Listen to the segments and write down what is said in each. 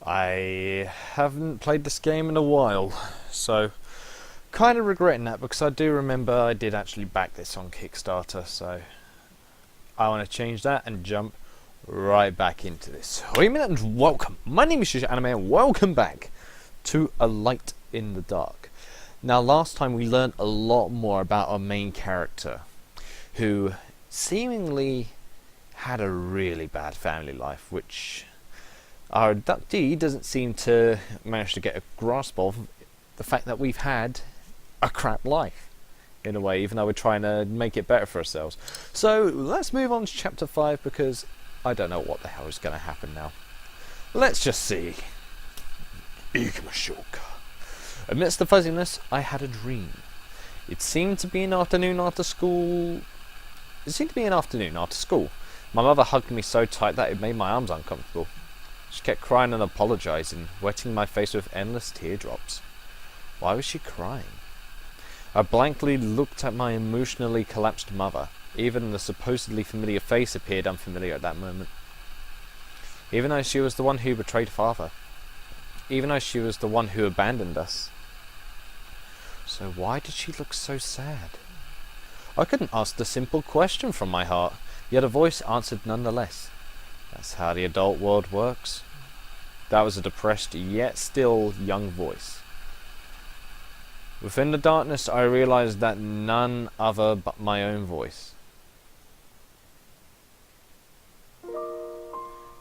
I haven't played this game in a while, so kind of regretting that because I do remember I did actually back this on Kickstarter, so I want to change that and jump right back into this. Wait a minute and welcome. My name is Yuusha Anime and welcome back to A Light in the Dark. Now last time we learned a lot more about our main character, who seemingly had a really bad family life, which our abductee doesn't seem to manage to get a grasp of. The fact that we've had a crap life, in a way, even though we're trying to make it better for ourselves. So let's move on to chapter 5, because I don't know what the hell is going to happen now. Let's just see. Amidst the fuzziness, I had a dream. It seemed to be an afternoon after school. My mother hugged me so tight that it made my arms uncomfortable. She kept crying and apologizing, wetting my face with endless teardrops. Why was she crying? I blankly looked at my emotionally collapsed mother. Even the supposedly familiar face appeared unfamiliar at that moment. Even though she was the one who betrayed father. Even though she was the one who abandoned us. So why did she look so sad? I couldn't ask the simple question from my heart, yet a voice answered nonetheless. That's how the adult world works. That was a depressed yet still young voice. Within the darkness I realized that none other but my own voice.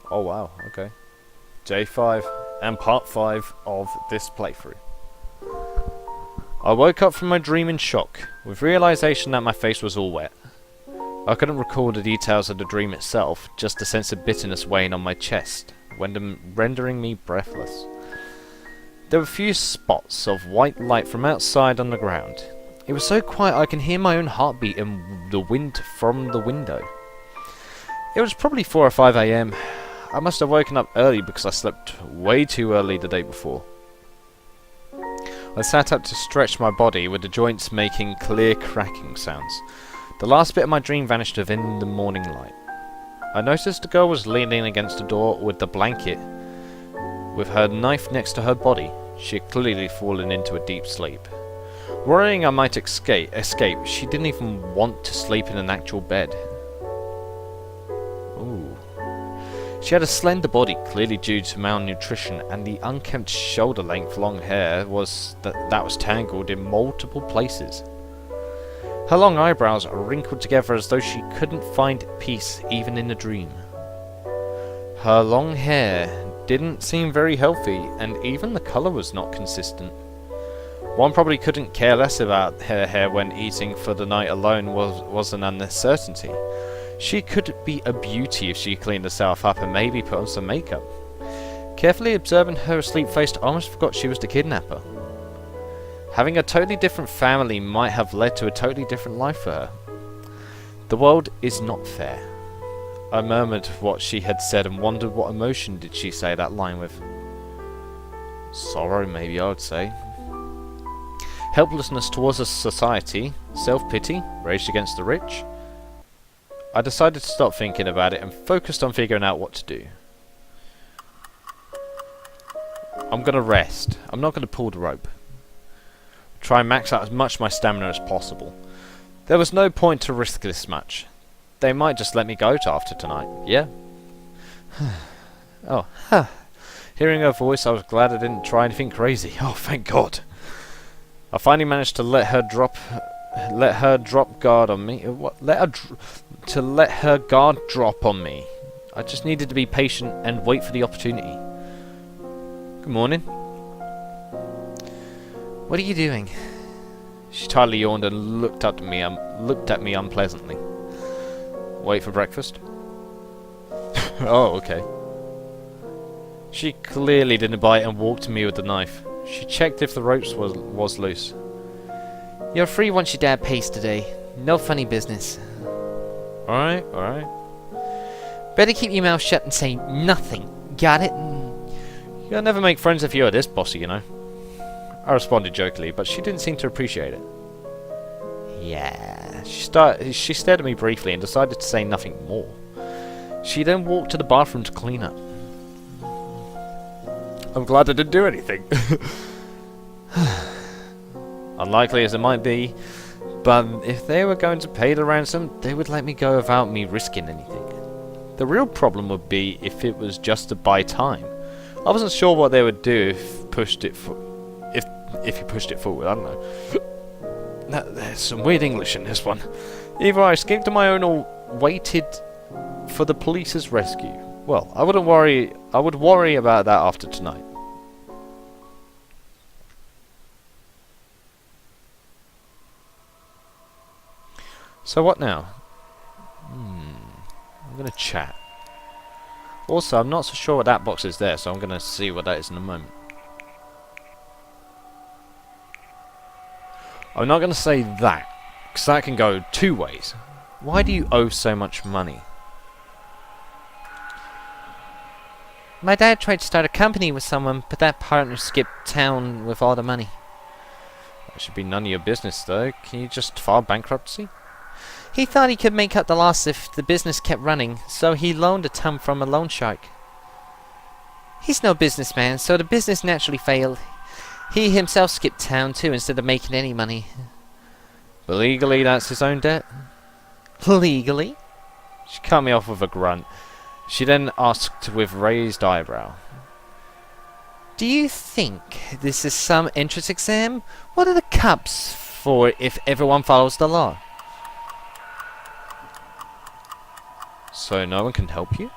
Oh wow, okay. J5 and part 5 of this playthrough. I woke up from my dream in shock, with realization that my face was all wet. I couldn't recall the details of the dream itself, just a sense of bitterness weighing on my chest, rendering me breathless. There were few spots of white light from outside on the ground. It was so quiet I can hear my own heartbeat and the wind from the window. It was probably 4 or 5 AM. I must have woken up early because I slept way too early the day before. I sat up to stretch my body, with the joints making clear cracking sounds. The last bit of my dream vanished within the morning light. I noticed the girl was leaning against the door with the blanket, with her knife next to her body. She had clearly fallen into a deep sleep. Worrying I might escape, she didn't even want to sleep in an actual bed. Ooh. She had a slender body, clearly due to malnutrition, and the unkempt shoulder-length long hair that was tangled in multiple places. Her long eyebrows wrinkled together as though she couldn't find peace even in a dream. Her long hair didn't seem very healthy, and even the colour was not consistent. One probably couldn't care less about her hair when eating for the night alone was an uncertainty. She could be a beauty if she cleaned herself up and maybe put on some makeup. Carefully observing her asleep-faced, I almost forgot she was the kidnapper. Having a totally different family might have led to a totally different life for her. The world is not fair. I murmured what she had said and wondered what emotion did she say that line with. Sorrow, maybe I would say. Helplessness towards a society, self-pity, rage against the rich. I decided to stop thinking about it and focused on figuring out what to do. I'm gonna rest. I'm not gonna pull the rope. Try and max out as much of my stamina as possible. There was no point to risk this much. They might just let me go after tonight, yeah? Oh, huh. Hearing her voice, I was glad I didn't try anything crazy. Oh, thank God. I finally managed to let her guard on me. Let her guard drop on me. I just needed to be patient and wait for the opportunity. Good morning. What are you doing? She tightly yawned and looked at me unpleasantly. Wait for breakfast? Oh, okay. She clearly didn't bite and walked to me with the knife. She checked if the ropes was loose. You're free once your dad pays today. No funny business. Alright, alright. Better keep your mouth shut and say nothing. Got it? You'll never make friends if you're this bossy, you know. I responded jokingly, but she didn't seem to appreciate it. Yeah. She stared at me briefly and decided to say nothing more. She then walked to the bathroom to clean up. I'm glad I didn't do anything. Unlikely as it might be, but if they were going to pay the ransom, they would let me go without me risking anything. The real problem would be if it was just to buy time. I wasn't sure what they would do if you pushed it forward. I don't know. There's some weird English in this one. Either I escaped on my own or waited for the police's rescue. Well, I would worry about that after tonight. So what now? I'm gonna chat. Also, I'm not so sure what that box is there, so I'm gonna see what that is in a moment. I'm not gonna say that, because that can go two ways. Why do you owe so much money? My dad tried to start a company with someone, but that partner skipped town with all the money. That should be none of your business, though. Can you just file bankruptcy? He thought he could make up the loss if the business kept running, so he loaned a ton from a loan shark. He's no businessman, so the business naturally failed. He himself skipped town too instead of making any money. But legally, that's his own debt? Legally? She cut me off with a grunt. She then asked with raised eyebrow. Do you think this is some entrance exam? What are the cups for if everyone follows the law? So no one can help you?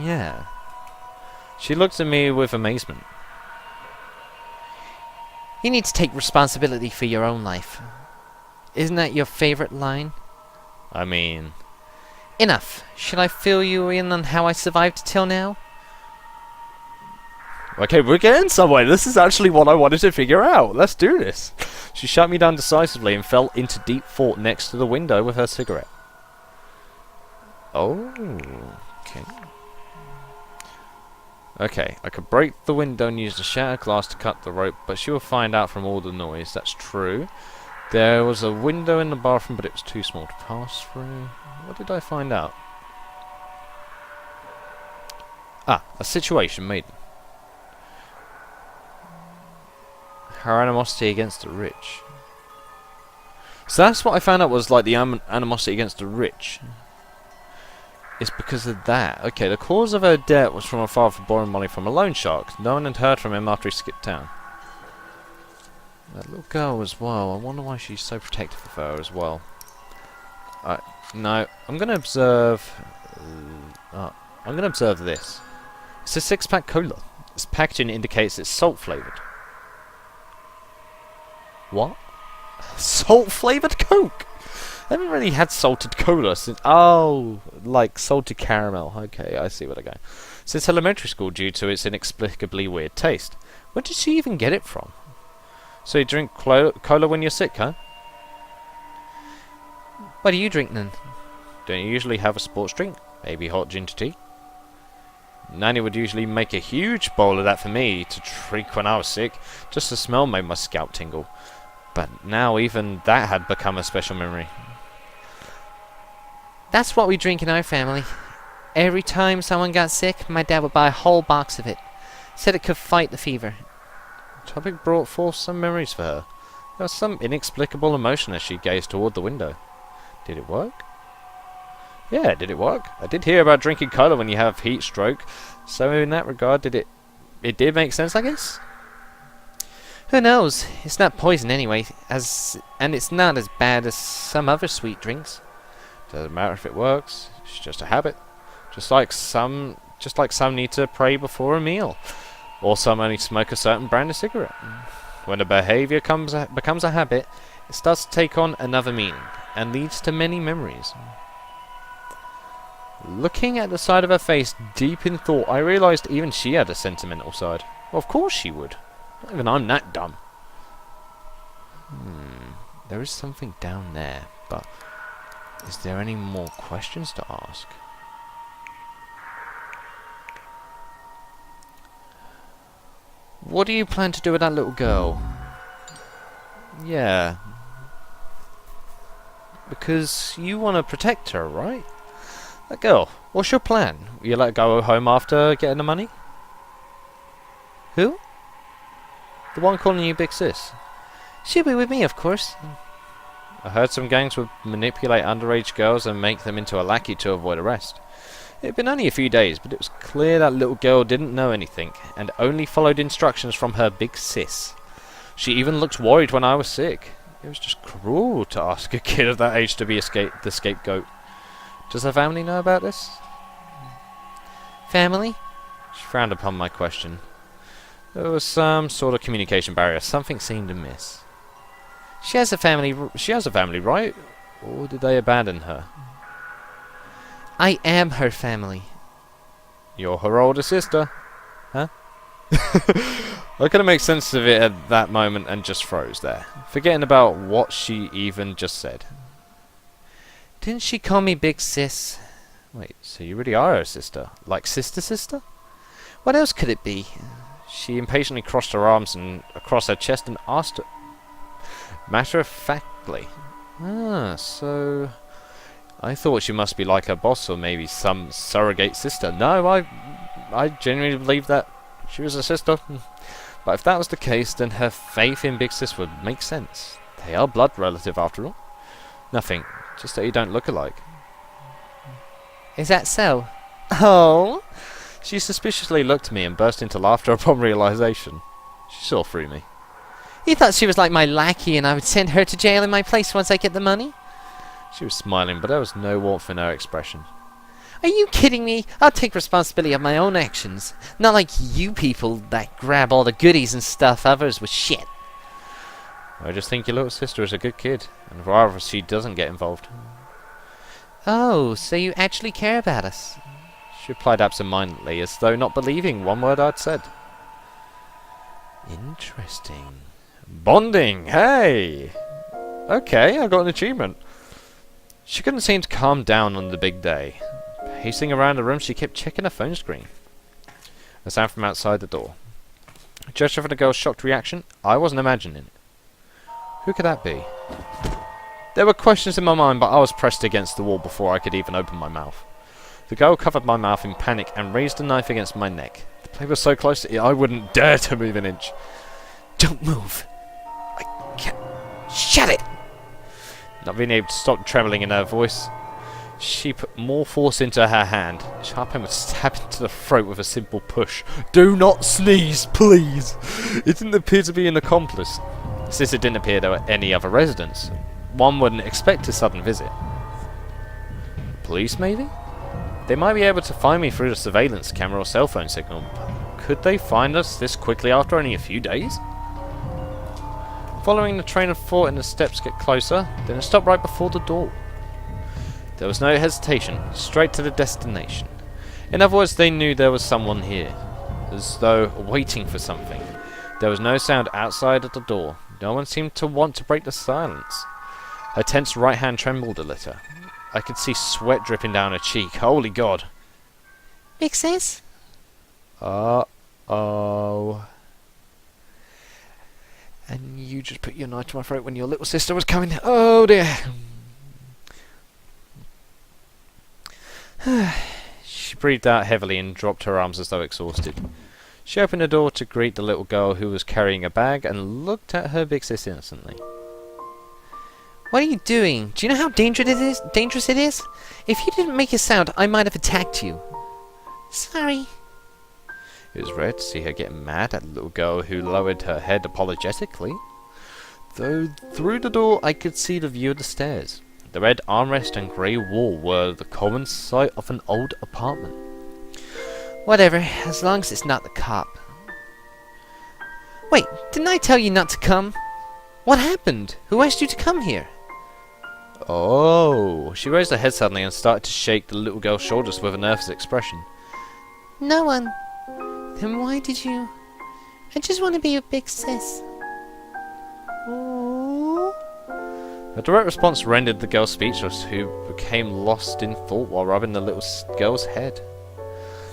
Yeah. She looked at me with amazement. You need to take responsibility for your own life. Isn't that your favorite line? I mean... Enough. Should I fill you in on how I survived till now? Okay, we're getting somewhere. This is actually what I wanted to figure out. Let's do this. She shut me down decisively and fell into deep thought next to the window with her cigarette. Oh, okay. Okay, I could break the window and use the shattered glass to cut the rope, but she will find out from all the noise. That's true. There was a window in the bathroom, but it was too small to pass through. What did I find out? Ah, a situation maiden. Her animosity against the rich. So that's what I found out was like the animosity against the rich. It's because of that. Okay, the cause of her debt was from her father borrowing money from a loan shark. No one had heard from him after he skipped town. That little girl as well. I wonder why she's so protective of her as well. No, I'm gonna observe. I'm gonna observe this. It's a 6-pack cola. Its packaging indicates it's salt flavored. What? Salt flavored Coke? I haven't really had salted cola since. Oh, like salted caramel. Okay, I see what I go. Since elementary school, due to its inexplicably weird taste. Where did she even get it from? So you drink cola when you're sick, huh? What do you drink then? Don't you usually have a sports drink? Maybe hot ginger tea? Nanny would usually make a huge bowl of that for me to drink when I was sick. Just the smell made my scalp tingle. But now even that had become a special memory. That's what we drink in our family. Every time someone got sick, my dad would buy a whole box of it. Said it could fight the fever. The topic brought forth some memories for her. There was some inexplicable emotion as she gazed toward the window. Did it work? Yeah, did it work? I did hear about drinking cola when you have heat stroke, so in that regard, it did make sense, I guess? Who knows? It's not poison anyway, and it's not as bad as some other sweet drinks. Doesn't matter if it works. It's just a habit. Just like some need to pray before a meal, or some only smoke a certain brand of cigarette. When a behavior becomes a habit, it starts to take on another meaning and leads to many memories. Looking at the side of her face, deep in thought, I realized even she had a sentimental side. Well, of course she would. Not even I'm that dumb. There is something down there, but is there any more questions to ask? What do you plan to do with that little girl? Yeah. Because you want to protect her, right? That girl, what's your plan? Will you let her go home after getting the money? Who? The one calling you Big Sis. She'll be with me, of course. I heard some gangs would manipulate underage girls and make them into a lackey to avoid arrest. It had been only a few days, but it was clear that little girl didn't know anything, and only followed instructions from her Big Sis. She even looked worried when I was sick. It was just cruel to ask a kid of that age to be the scapegoat. Does her family know about this? Family? She frowned upon my question. There was some sort of communication barrier. Something seemed amiss. She has a family. She has a family, right? Or did they abandon her? I am her family. You're her older sister. Huh? I couldn't make sense of it at that moment and just froze there, forgetting about what she even just said. Didn't she call me Big Sis? Wait, so you really are her sister? Like sister? What else could it be? She impatiently crossed her arms and across her chest and asked her, matter-of-factly, so I thought she must be like her boss or maybe some surrogate sister. No, I genuinely believed that she was a sister. But if that was the case, then her faith in Big Sis would make sense. They are blood relative after all. Nothing, just that you don't look alike. Is that so? Oh? She suspiciously looked at me and burst into laughter upon realization. She saw through me. You thought she was like my lackey and I would send her to jail in my place once I get the money? She was smiling, but there was no warmth in her expression. Are you kidding me? I'll take responsibility of my own actions. Not like you people that grab all the goodies and stuff others with shit. I just think your little sister is a good kid, and rather she doesn't get involved. Oh, so you actually care about us? She replied absent-mindedly, as though not believing one word I'd said. Interesting. Bonding, hey! Okay, I got an achievement. She couldn't seem to calm down on the big day. Pacing around the room, she kept checking her phone screen. A sound from outside the door. A gesture for the girl's shocked reaction. I wasn't imagining it. Who could that be? There were questions in my mind, but I was pressed against the wall before I could even open my mouth. The girl covered my mouth in panic and raised a knife against my neck. The blade was so close that I wouldn't dare to move an inch. Don't move. I can't. Shut it! Not being able to stop trembling in her voice, she put more force into her hand. Sharp was stabbed into the throat with a simple push. Do not sneeze, please! It didn't appear to be an accomplice, since it didn't appear there were any other residents. One wouldn't expect a sudden visit. Police, maybe? They might be able to find me through the surveillance camera or cell phone signal, but could they find us this quickly after only a few days? Following the train of thought and the steps get closer, then I stopped right before the door. There was no hesitation, straight to the destination. In other words, they knew there was someone here, as though waiting for something. There was no sound outside at the door. No one seemed to want to break the silence. Her tense right hand trembled a little. I could see sweat dripping down her cheek. Holy God. Big Sis? Uh-oh. And you just put your knife to my throat when your little sister was coming. Oh dear. She breathed out heavily and dropped her arms as though exhausted. She opened the door to greet the little girl who was carrying a bag and looked at her Big Sis innocently. What are you doing? Do you know how dangerous it is? If you didn't make a sound, I might have attacked you. Sorry. It was rare to see her get mad at the little girl who lowered her head apologetically. Though through the door I could see the view of the stairs. The red armrest and grey wall were the common sight of an old apartment. Whatever, as long as it's not the cop. Wait, didn't I tell you not to come? What happened? Who asked you to come here? Oh, she raised her head suddenly and started to shake the little girl's shoulders with a nervous expression. No one. Then why did you... I just want to be a Big Sis. Oh. Her direct response rendered the girl speechless, who became lost in thought while rubbing the little girl's head.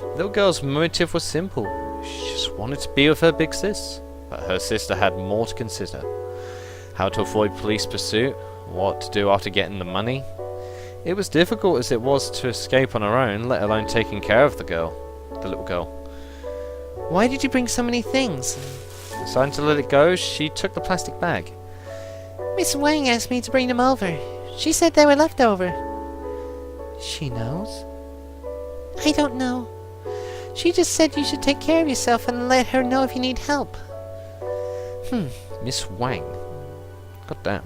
The little girl's motive was simple. She just wanted to be with her Big Sis. But her sister had more to consider. How to avoid police pursuit, What to do after getting the money? It was difficult as it was to escape on her own, let alone taking care of the little girl. Why did you bring so many things? Deciding to let it go, she took the plastic bag. Miss Wang asked me to bring them over. She said they were left over. She knows? I don't know. She just said you should take care of yourself and let her know if you need help. Miss Wang. God damn.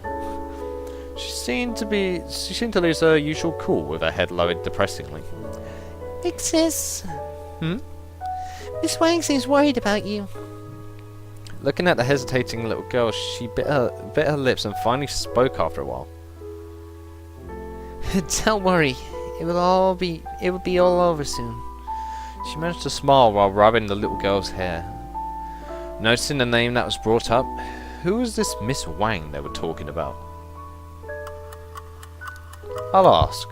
She seemed to lose her usual cool with her head lowered depressingly. Big sis. Miss Wang seems worried about you. Looking at the hesitating little girl, she bit her lips and finally spoke after a while. Don't worry. It will be all over soon. She managed to smile while rubbing the little girl's hair. Noticing the name that was brought up, who was this Miss Wang they were talking about? I'll ask.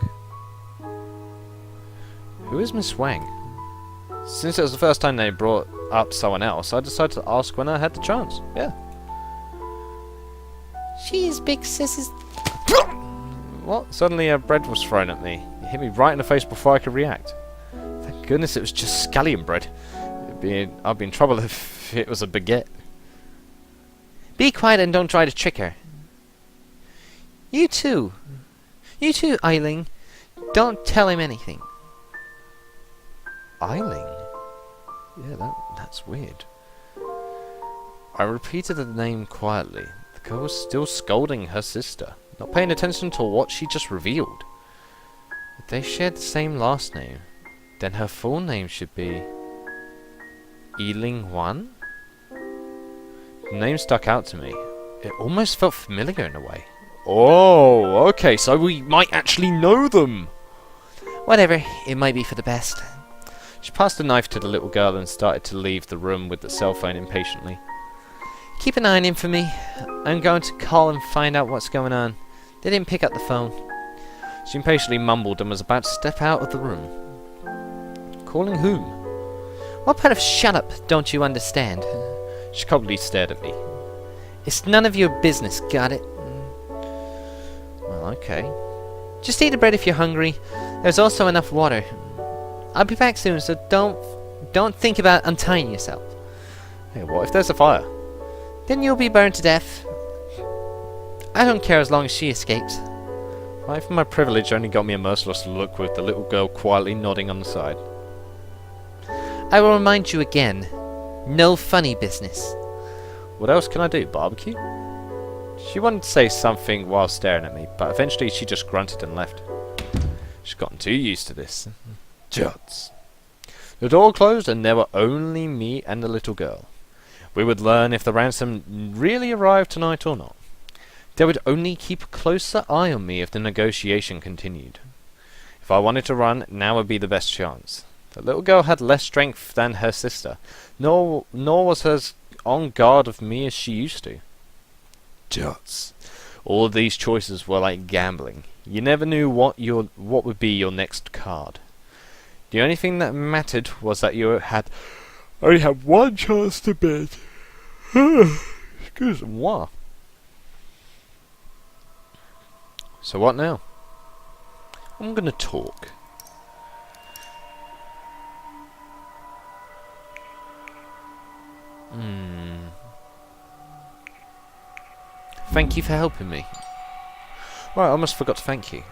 Who is Miss Wang? Since it was the first time they brought up someone else, I decided to ask when I had the chance. Yeah. She is Big Sis's... What? Suddenly a bread was thrown at me. It hit me right in the face before I could react. Thank goodness it was just scallion bread. I'd be in trouble if it was a baguette. Be quiet and don't try to trick her. You too, Eiling. Don't tell him anything. Eiling? Yeah, that's weird. I repeated the name quietly. The girl was still scolding her sister, not paying attention to what she just revealed. If they shared the same last name, then her full name should be... Eiling Wan? The name stuck out to me. It almost felt familiar in a way. Oh, okay, so we might actually know them! Whatever, it might be for the best. She passed the knife to the little girl and started to leave the room with the cell phone impatiently. Keep an eye on him for me. I'm going to call and find out what's going on. They didn't pick up the phone. She impatiently mumbled and was about to step out of the room. Calling whom? What part of shut up don't you understand? She coldly stared at me. It's none of your business, got it? Well, okay. Just eat the bread if you're hungry. There's also enough water. I'll be back soon, so don't think about untying yourself. Hey, what if there's a fire? Then you'll be burned to death. I don't care as long as she escapes. Life and my privilege only got me a merciless look with the little girl quietly nodding on the side. I will remind you again. No funny business. What else can I do? Barbecue? She wanted to say something while staring at me, but eventually she just grunted and left. She's gotten too used to this. Juts. The door closed and there were only me and the little girl. We would learn if the ransom really arrived tonight or not. They would only keep a closer eye on me if the negotiation continued. If I wanted to run, now would be the best chance. The little girl had less strength than her sister, nor was hers on guard of me as she used to. Juts. All of these choices were like gambling. You never knew what would be your next card. The only thing that mattered was that you only had one chance to bet. Excuse-moi. So what now? I'm gonna talk. Thank you for helping me. Right, I almost forgot to thank you.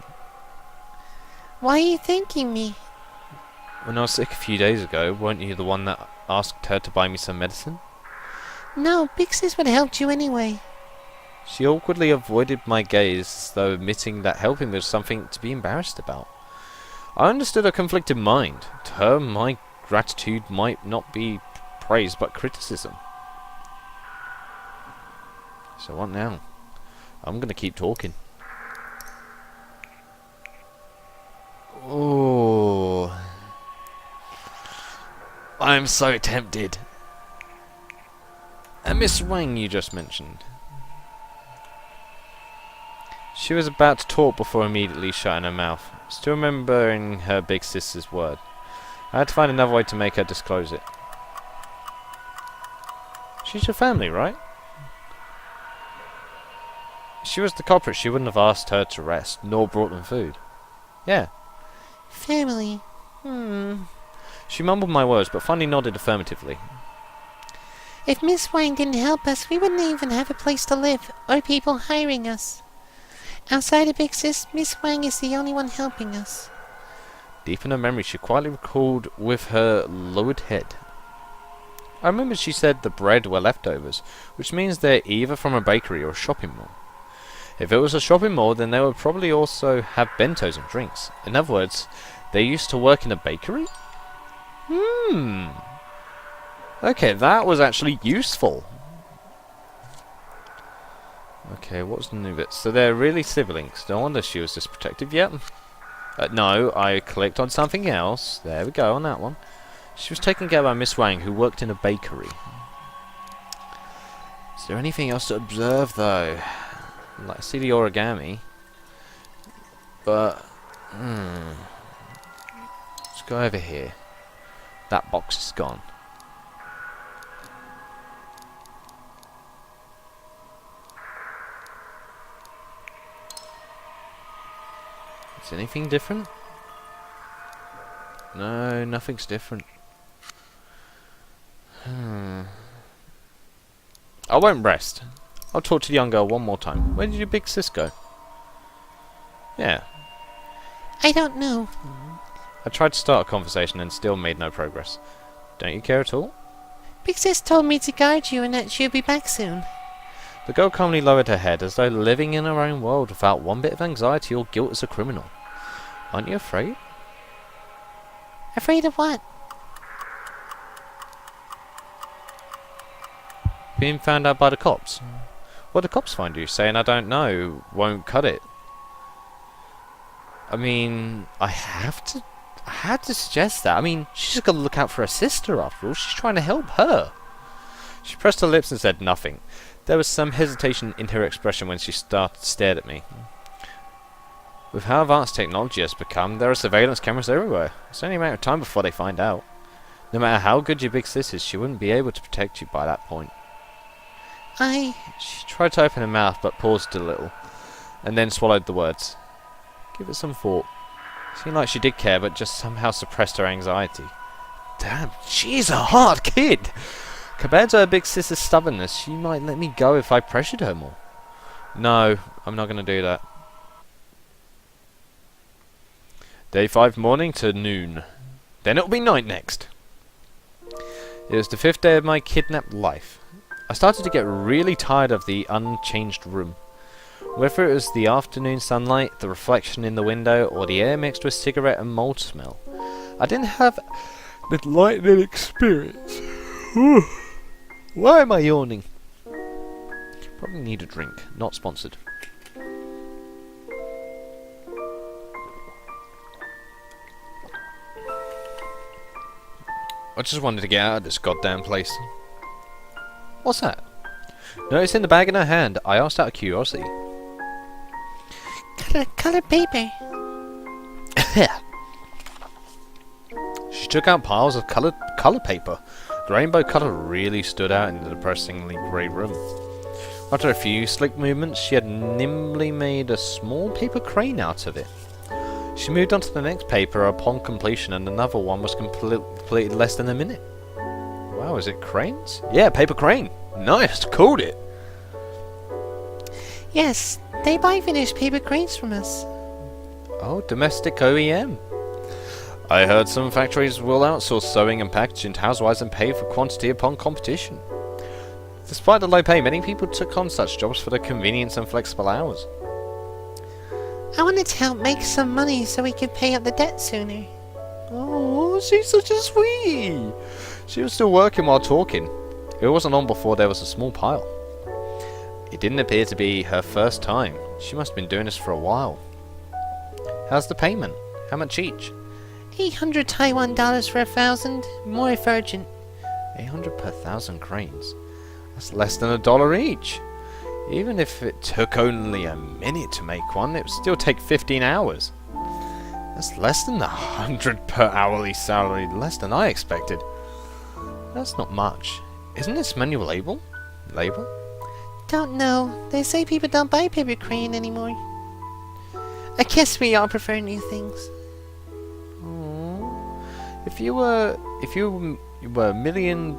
Why are you thanking me? When I was sick a few days ago, weren't you the one that asked her to buy me some medicine? No, Big Sis would have helped you anyway. She awkwardly avoided my gaze, as though admitting that helping was something to be embarrassed about. I understood her conflicted mind. To her, my gratitude might not be praise but criticism. So what now? I'm gonna keep talking. Oh, I'm so tempted. And Miss Wang you just mentioned. She was about to talk before immediately shutting her mouth, still remembering her big sister's word. I had to find another way to make her disclose it. She's your family, right? she was the culprit, she wouldn't have asked her to rest, nor brought them food. Yeah. Family. She mumbled my words, but finally nodded affirmatively. If Miss Wang didn't help us, we wouldn't even have a place to live, or people hiring us. Outside of Big Sis, Miss Wang is the only one helping us. Deep in her memory, she quietly recalled with her lowered head. I remembered she said the bread were leftovers, which means they're either from a bakery or a shopping mall. If it was a shopping mall, then they would probably also have bentos and drinks. In other words, they used to work in a bakery? Okay, that was actually useful. Okay, what was the new bit? So they're really siblings. No wonder she was this protective. Yep. No, I clicked on something else. There we go, on that one. She was taken care of by Miss Wang, who worked in a bakery. Is there anything else to observe, though? Like, I see the origami. But, let's go over here. That box is gone. Is anything different? No, nothing's different. I won't rest. I'll talk to the young girl one more time. Where did your big sis go? Yeah. I don't know. I tried to start a conversation and still made no progress. Don't you care at all? Big Sis told me to guard you and that she'll be back soon. The girl calmly lowered her head as though living in her own world without one bit of anxiety or guilt as a criminal. Aren't you afraid? Afraid of what? Being found out by the cops. What the cops find you? Saying I don't know won't cut it. I mean, I had to suggest that. I mean, she's got to look out for her sister after all. She's trying to help her. She pressed her lips and said nothing. There was some hesitation in her expression when she stared at me. With how advanced technology has become, there are surveillance cameras everywhere. It's only a matter of time before they find out. No matter how good your big sis is, she wouldn't be able to protect you by that point. She tried to open her mouth, but paused a little, and then swallowed the words. Give it some thought. Seemed like she did care, but just somehow suppressed her anxiety. Damn, she's a hard kid! Compared to her big sister's stubbornness, she might let me go if I pressured her more. No, I'm not going to do that. Day 5 morning to noon. Then it'll be night next. It was the 5th day of my kidnapped life. I started to get really tired of the unchanged room. Whether it was the afternoon sunlight, the reflection in the window, or the air mixed with cigarette and mold smell, I didn't have the enlightening experience. Why am I yawning? Probably need a drink. Not sponsored. I just wanted to get out of this goddamn place. What's that? Noticing the bag in her hand, I asked out of curiosity. Colored paper. She took out piles of colour paper. The rainbow colour really stood out in the depressingly grey room. After a few slick movements, she had nimbly made a small paper crane out of it. She moved on to the next paper upon completion, and another one was completed less than a minute. Wow, is it cranes? Yeah, paper crane. Nice, called it. Yes, they buy finished paper cranes from us. Oh, domestic OEM. I heard some factories will outsource sewing and packaging to housewives and pay for quantity upon competition. Despite the low pay, many people took on such jobs for the convenience and flexible hours. I wanted to help make some money so we could pay up the debt sooner. Oh, she's such a sweet. She was still working while talking. It wasn't long before there was a small pile. It didn't appear to be her first time. She must have been doing this for a while. How's the payment? How much each? 800 Taiwan dollars for 1,000, more if urgent. 800 per 1,000 cranes. That's less than $1 each. Even if it took only a minute to make one, it would still take 15 hours. That's less than 100 per hourly salary, less than I expected. That's not much. Isn't this manual labor? don't know. They say people don't buy paper crane anymore. I guess we all prefer new things. Aww. If you were $1 million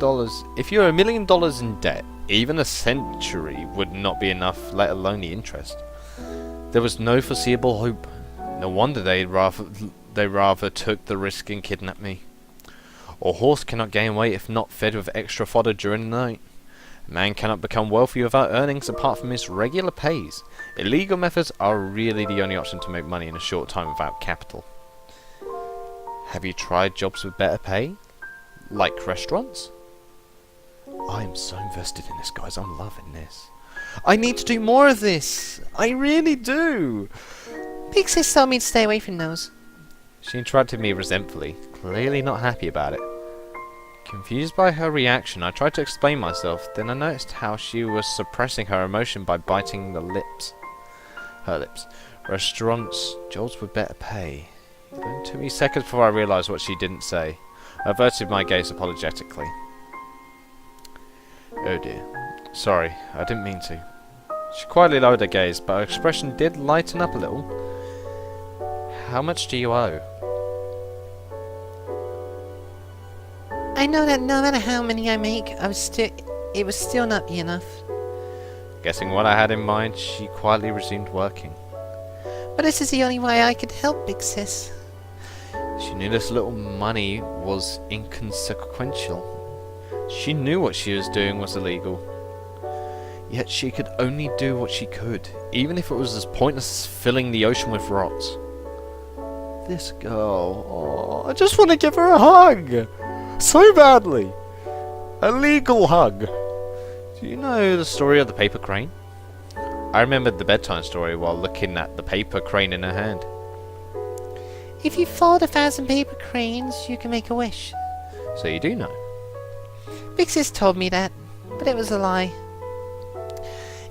in debt, even a century would not be enough, let alone the interest. There was no foreseeable hope. No wonder they rather took the risk and kidnapped me. A horse cannot gain weight if not fed with extra fodder during the night. A man cannot become wealthy without earnings apart from his regular pays. Illegal methods are really the only option to make money in a short time without capital. Have you tried jobs with better pay? Like restaurants? I'm so invested in this, guys. I'm loving this. I need to do more of this. I really do. Big Sis told me to stay away from those. She interrupted me resentfully, clearly not happy about it. Confused by her reaction, I tried to explain myself, then I noticed how she was suppressing her emotion by biting her lips. Restaurants, jobs with better pay. It took me seconds before I realised what she didn't say. I averted my gaze apologetically. Oh dear. Sorry, I didn't mean to. She quietly lowered her gaze, but her expression did lighten up a little. How much do you owe? I know that no matter how many I make, it would still not be enough. Guessing what I had in mind, she quietly resumed working. But this is the only way I could help Big Sis. She knew this little money was inconsequential. She knew what she was doing was illegal. Yet she could only do what she could, even if it was as pointless as filling the ocean with rocks. This girl, oh, I just want to give her a hug! So badly! A legal hug! Do you know the story of the paper crane? I remembered the bedtime story while looking at the paper crane in her hand. If you fold 1,000 paper cranes, you can make a wish. So you do know. Big Sis told me that, but it was a lie.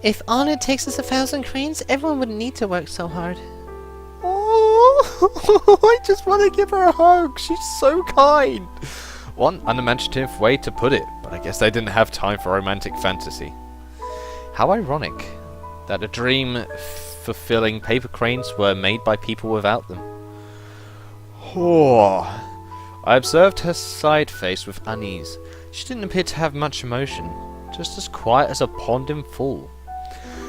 If all it takes is 1,000 cranes, everyone wouldn't need to work so hard. Oh, I just want to give her a hug. She's so kind. One unimaginative way to put it, but I guess they didn't have time for romantic fantasy. How ironic that the dream-fulfilling paper cranes were made by people without them. Oh. I observed her side face with unease. She didn't appear to have much emotion, just as quiet as a pond in full.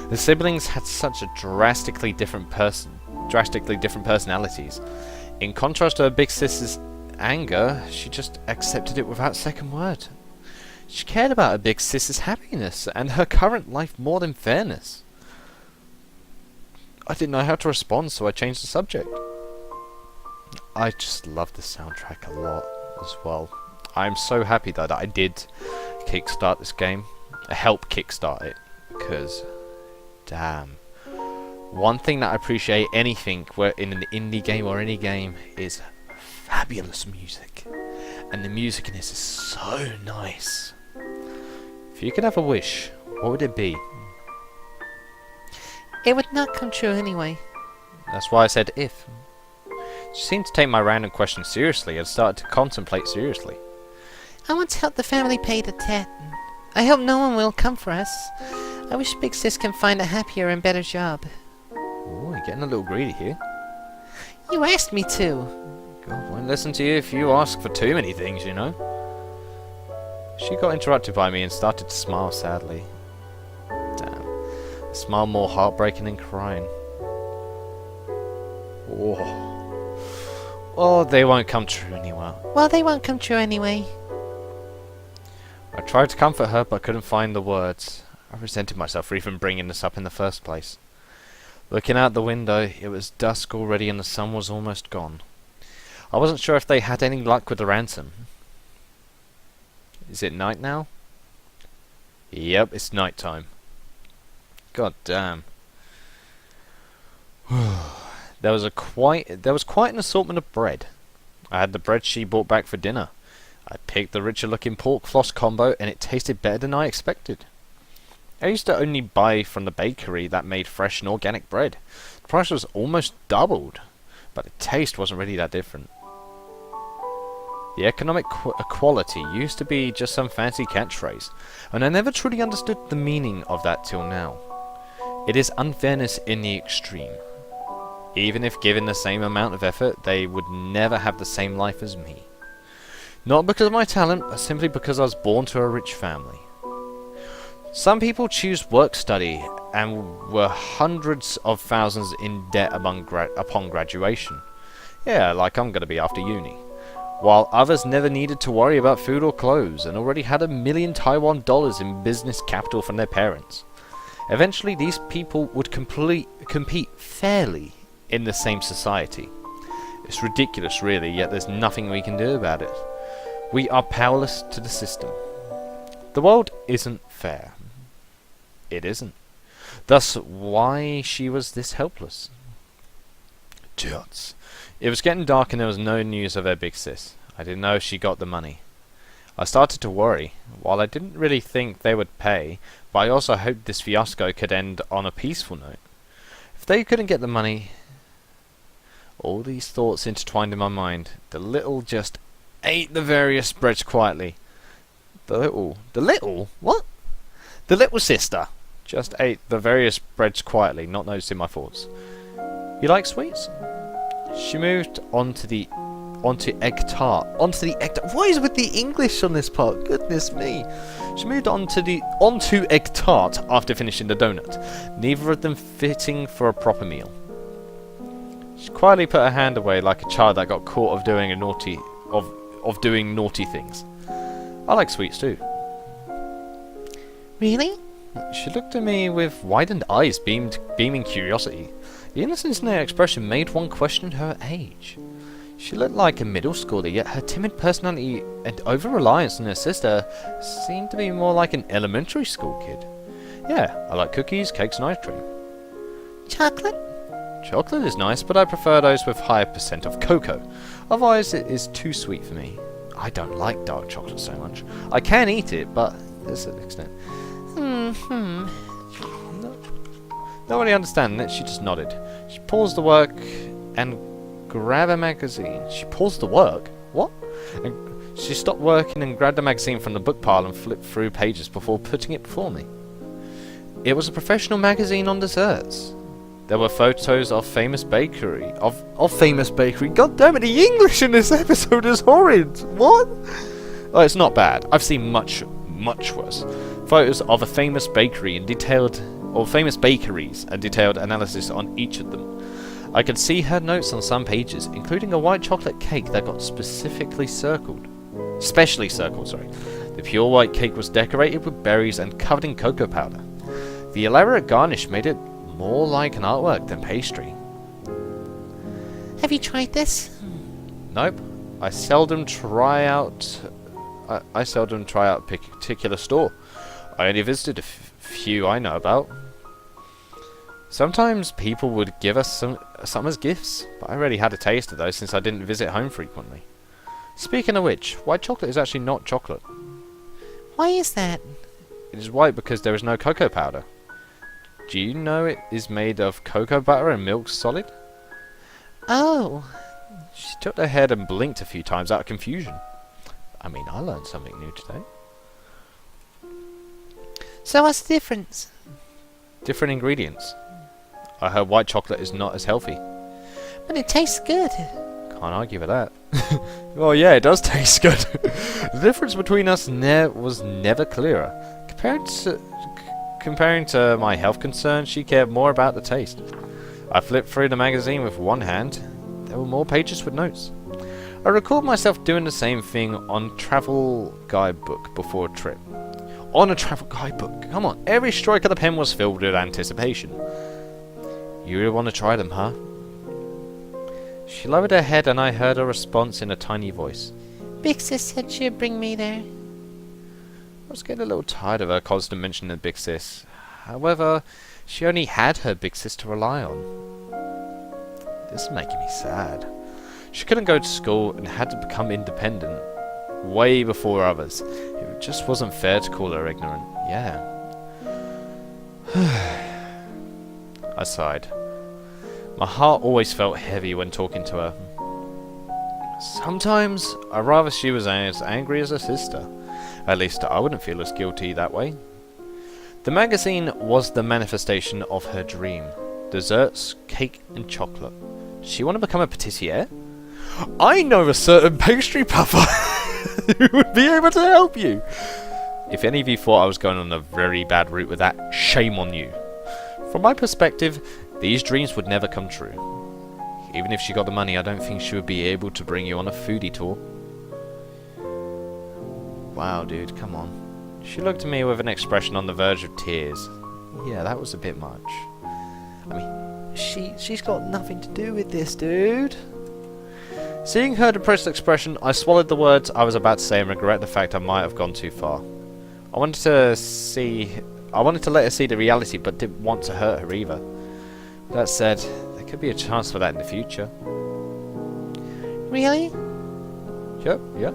The siblings had such a drastically different personalities. In contrast to her big sister's anger, she just accepted it without second word. She cared about her big sister's happiness and her current life more than fairness. I didn't know how to respond, so I changed the subject. I just love the soundtrack a lot as well. I'm so happy that I did kickstart this game. Help kickstart it, because damn. One thing that I appreciate anything where in an indie game or any game is fabulous music. And the music in this is so nice. If you could have a wish, what would it be? It would not come true anyway. That's why I said if. She seemed to take my random question seriously and started to contemplate seriously. I want to help the family pay the debt. I hope no one will come for us. I wish Big Sis can find a happier and better job. Ooh, you're getting a little greedy here. You asked me to. God, won't listen to you if you ask for too many things, you know. She got interrupted by me and started to smile sadly. Damn. A smile more heartbreaking than crying. Oh. Oh, they won't come true anyway. Well, they won't come true anyway. I tried to comfort her, but couldn't find the words. I resented myself for even bringing this up in the first place. Looking out the window, it was dusk already and the sun was almost gone. I wasn't sure if they had any luck with the ransom. Is it night now? Yep, it's night time. God damn. There was quite an assortment of bread. I had the bread she brought back for dinner. I picked the richer looking pork floss combo and it tasted better than I expected. I used to only buy from the bakery that made fresh and organic bread. The price was almost doubled, but the taste wasn't really that different. The economic equality used to be just some fancy catchphrase, and I never truly understood the meaning of that till now. It is unfairness in the extreme. Even if given the same amount of effort, they would never have the same life as me. Not because of my talent, but simply because I was born to a rich family. Some people choose work-study and were hundreds of thousands in debt upon graduation. Yeah, like I'm going to be after uni. While others never needed to worry about food or clothes and already had $1 million Taiwan dollars in business capital from their parents. Eventually these people would compete fairly in the same society. It's ridiculous really, yet there's nothing we can do about it. We are powerless to the system. The world isn't fair. It isn't. Thus, why she was this helpless? Juts. It was getting dark and there was no news of her big sis. I didn't know if she got the money. I started to worry. While I didn't really think they would pay, but I also hoped this fiasco could end on a peaceful note. If they couldn't get the money... All these thoughts intertwined in my mind. The little just ate the various breads quietly. The little? What? The little sister just ate the various breads quietly, not noticing my thoughts. You like sweets? She moved onto egg tart. What is with the English on this part? Goodness me. She moved onto egg tart after finishing the donut, neither of them fitting for a proper meal. She quietly put her hand away like a child that got caught of doing doing naughty things. I like sweets too. Really? She looked at me with widened eyes, beaming curiosity. The innocence in her expression made one question her age. She looked like a middle schooler, yet her timid personality and over-reliance on her sister seemed to be more like an elementary school kid. Yeah, I like cookies, cakes and ice cream. Chocolate? Chocolate is nice, but I prefer those with higher percent of cocoa. Otherwise it is too sweet for me. I don't like dark chocolate so much. I can eat it, but there's an extent. Not really understanding it, she just nodded. She paused the work and grabbed a magazine. She paused the work? What? And she stopped working and grabbed a magazine from the book pile and flipped through pages before putting it before me. It was a professional magazine on desserts. There were photos of famous bakery. Of famous bakery. God damn it, the English in this episode is horrid. What? Oh, it's not bad. I've seen much worse. Photos of a famous bakery and famous bakeries and detailed analysis on each of them. I could see her notes on some pages, including a white chocolate cake that got specially circled. The pure white cake was decorated with berries and covered in cocoa powder. The elaborate garnish made it more like an artwork than pastry. Have you tried this? Nope. I seldom try out a particular store. I only visited a few I know about. Sometimes people would give us some as gifts, but I already had a taste of those since I didn't visit home frequently. Speaking of which, white chocolate is actually not chocolate. Why is that? It is white because there is no cocoa powder. Do you know it is made of cocoa butter and milk solid? Oh. She tipped her head and blinked a few times out of confusion. I mean, I learned something new today. So what's the difference? Different ingredients. I heard white chocolate is not as healthy. But it tastes good. Can't argue with that. Well, yeah, it does taste good. The difference between us was never clearer. Comparing to my health concerns, she cared more about the taste. I flipped through the magazine with one hand. There were more pages with notes. I recalled myself doing the same thing on travel guidebook before a trip. On a travel guidebook? Come on, every stroke of the pen was filled with anticipation. You really want to try them, huh? She lowered her head and I heard a response in a tiny voice. Big sis said she'd bring me there. I was getting a little tired of her constant mentioning big sis. However, she only had her big sis to rely on. This is making me sad. She couldn't go to school and had to become independent way before others. It just wasn't fair to call her ignorant. Yeah. I sighed. My heart always felt heavy when talking to her. Sometimes I'd rather she was as angry as her sister. At least I wouldn't feel as guilty that way. The magazine was the manifestation of her dream. Desserts, cake and chocolate. Does she want to become a patissiere? I know a certain pastry puffer who would be able to help you. If any of you thought I was going on a very bad route with that, shame on you. From my perspective, these dreams would never come true. Even if she got the money, I don't think she would be able to bring you on a foodie tour. Wow, dude, come on. She looked at me with an expression on the verge of tears. Yeah, that was a bit much. I mean, she's got nothing to do with this, dude. Seeing her depressed expression, I swallowed the words I was about to say and regret the fact I might have gone too far. I wanted to let her see the reality, but didn't want to hurt her either. That said, there could be a chance for that in the future. Really? Yep.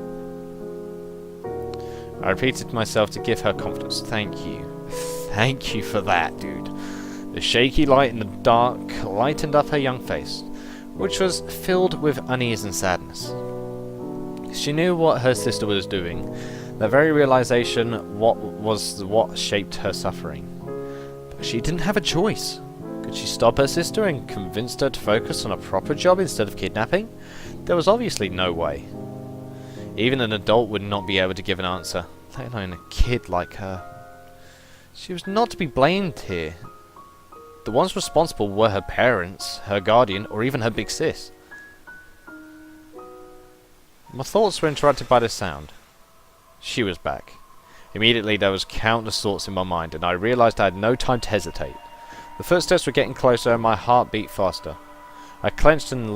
I repeated to myself to give her confidence. Thank you. Thank you for that, dude. The shaky light in the dark lightened up her young face, which was filled with unease and sadness. She knew what her sister was doing. The very realization was what shaped her suffering. But she didn't have a choice. Could she stop her sister and convince her to focus on a proper job instead of kidnapping? There was obviously no way. Even an adult would not be able to give an answer, let alone a kid like her. She was not to be blamed here. The ones responsible were her parents, her guardian, or even her big sis. My thoughts were interrupted by the sound. She was back. Immediately there was countless thoughts in my mind, and I realized I had no time to hesitate. The footsteps were getting closer and my heart beat faster. I clenched and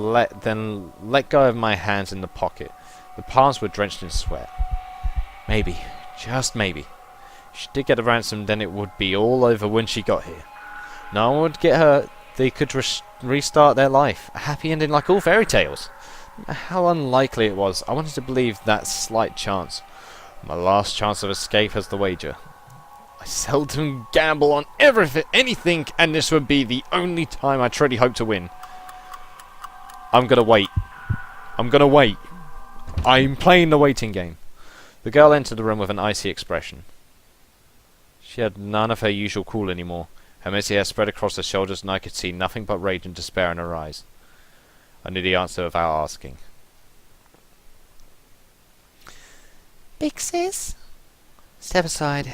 then let go of my hands in the pocket. The palms were drenched in sweat. Maybe, just maybe, if she did get a ransom, then it would be all over when she got here. No one would get her. They could restart their life. A happy ending like all fairy tales. How unlikely it was. I wanted to believe that slight chance. My last chance of escape as the wager. I seldom gamble on anything, and this would be the only time I truly hope to win. I'm gonna wait. I'm playing the waiting game. The girl entered the room with an icy expression. She had none of her usual cool anymore. Her messy hair spread across her shoulders, and I could see nothing but rage and despair in her eyes. I knew the answer without asking. Big sis? Step aside.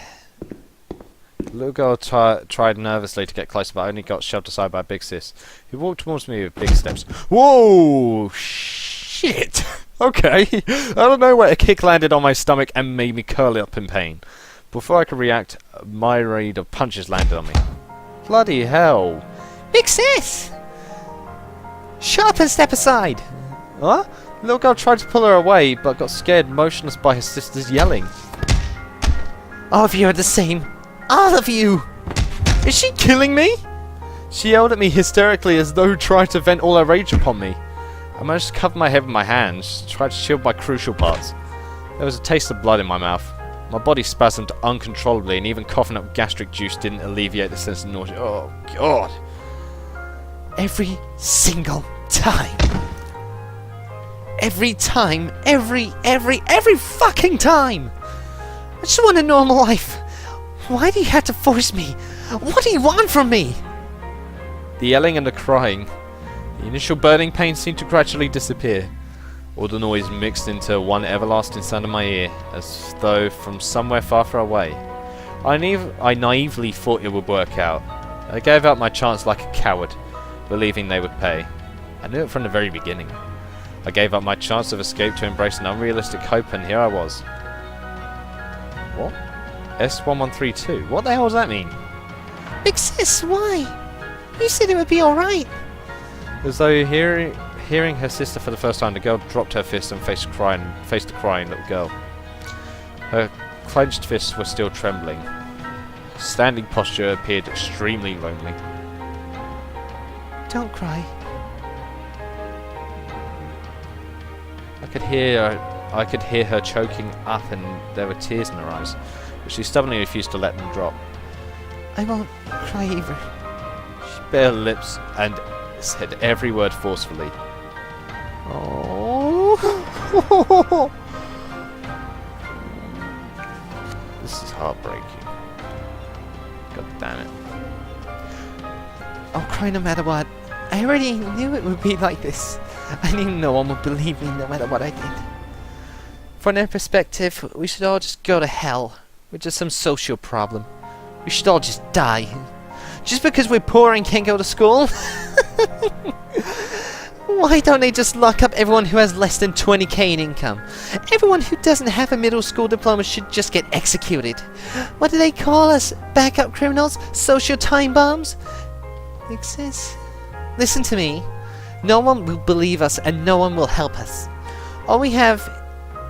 The little girl tried nervously to get closer, but only got shoved aside by Big Sis, who walked towards me with big steps. Whoa! Shit! Okay. Out of nowhere, a kick landed on my stomach and made me curl up in pain. Before I could react, a myriad of punches landed on me. Bloody hell! Big sis! Shut up and step aside! Huh? The little girl tried to pull her away, but got scared motionless by her sister's yelling. All of you are the same. All of you! Is she killing me? She yelled at me hysterically as though trying to vent all her rage upon me. I managed to cover my head with my hands, tried to shield my crucial parts. There was a taste of blood in my mouth. My body spasmed uncontrollably, and even coughing up gastric juice didn't alleviate the sense of nausea. Oh, God. Every single time. Every time. Every fucking time. I just want a normal life. Why do you have to force me? What do you want from me? The yelling and the crying. The initial burning pain seemed to gradually disappear. All the noise mixed into one everlasting sound in my ear, as though from somewhere far, far away. I naively thought it would work out. I gave up my chance like a coward, believing they would pay. I knew it from the very beginning. I gave up my chance of escape to embrace an unrealistic hope, and here I was. What? S1132? What the hell does that mean? Big sis, why? You said it would be alright. As though hearing her sister for the first time, the girl dropped her fist and faced the crying little girl. Her clenched fists were still trembling. Her standing posture appeared extremely lonely. Don't cry. I could hear her choking up, and there were tears in her eyes, but she stubbornly refused to let them drop. I won't cry either. She bit her lips and said every word forcefully. Oh. This is heartbreaking. God damn it. I'll cry no matter what. I already knew it would be like this. I knew no one would believe me no matter what I did. From their perspective, we should all just go to hell. We're just some social problem. We should all just die. Just because we're poor and can't go to school? Why don't they just lock up everyone who has less than 20k in income? Everyone who doesn't have a middle school diploma should just get executed. What do they call us? Backup criminals? Social time bombs? Makes sense. Listen to me. No one will believe us and no one will help us. All we have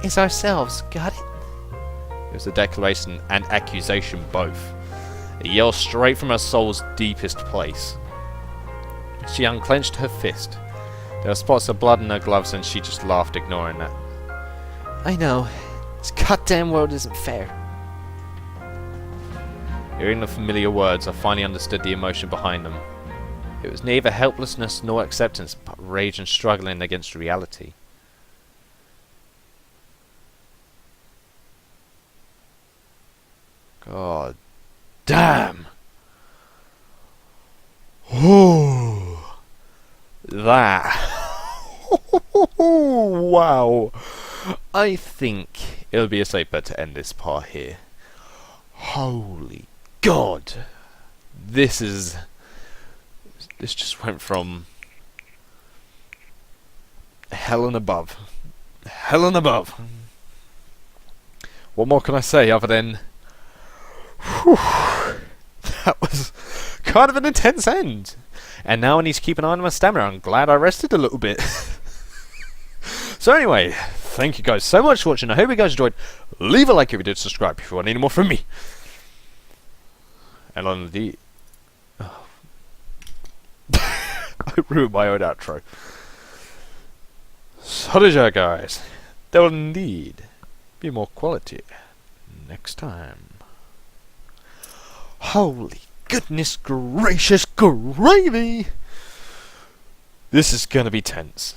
is ourselves. Got it? It was a declaration and accusation both. A yell straight from her soul's deepest place. She unclenched her fist. There were spots of blood in her gloves and she just laughed, ignoring that. I know. This goddamn world isn't fair. Hearing the familiar words, I finally understood the emotion behind them. It was neither helplessness nor acceptance, but rage and struggling against reality. God damn! Oh, that. Wow. I think it'll be a safe bet to end this part here. Holy God. This just went from hell and above. Hell and above. What more can I say other than whew, that was kind of an intense end. And now I need to keep an eye on my stamina. I'm glad I rested a little bit. So anyway, thank you guys so much for watching. I hope you guys enjoyed. Leave a like if you did, subscribe if you want any more from me. And on the... Oh. I ruined my own outro. So did you guys. There will indeed be more quality next time. Holy goodness gracious gravy! This is gonna be tense.